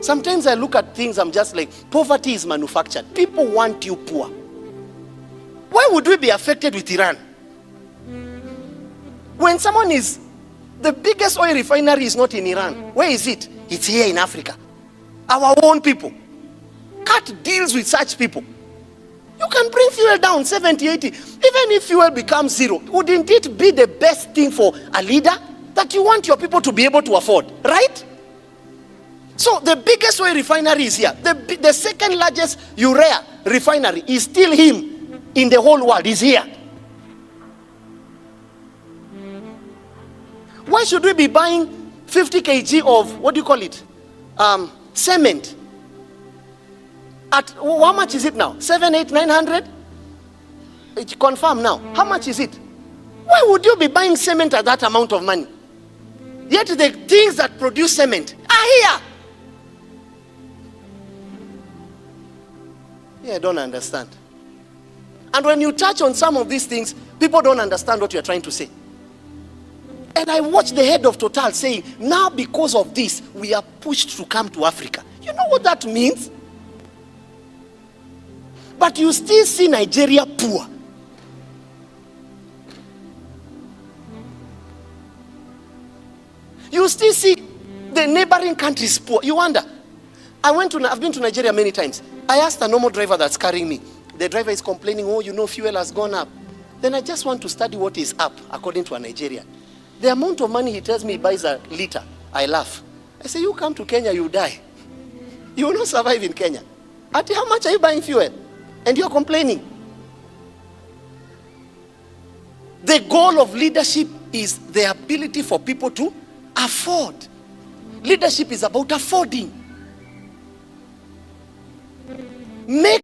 Sometimes I look at things, I'm just like, poverty is manufactured. People want you poor. Why would we be affected with Iran? When someone is, the biggest oil refinery is not in Iran. Where is it? It's here in Africa. Our own people. Cut deals with such people. You can bring fuel down 70, 80. Even if fuel becomes zero, wouldn't it be the best thing for a leader that you want your people to be able to afford, right? So the biggest oil refinery is here. The second largest urea refinery is still him in the whole world, is here. Why should we be buying 50 kg of, what do you call it? Cement. At, how much is it now? 7, 8, 900? It's confirmed now. How much is it? Why would you be buying cement at that amount of money? Yet the things that produce cement are here. Yeah, I don't understand. And when you touch on some of these things, people don't understand what you're trying to say. And I watched the head of Total saying, now because of this, we are pushed to come to Africa. You know what that means? But you still see Nigeria poor. You still see the neighboring countries poor. You wonder. I've been to Nigeria many times. I asked a normal driver that's carrying me. The driver is complaining, oh, you know, fuel has gone up. Then I just want to study what is up according to a Nigerian. The amount of money he tells me he buys a liter, I laugh. I say, you come to Kenya, you die. You will not survive in Kenya. At how much are you buying fuel? And you're complaining. The goal of leadership is the ability for people to afford. Leadership is about affording. Make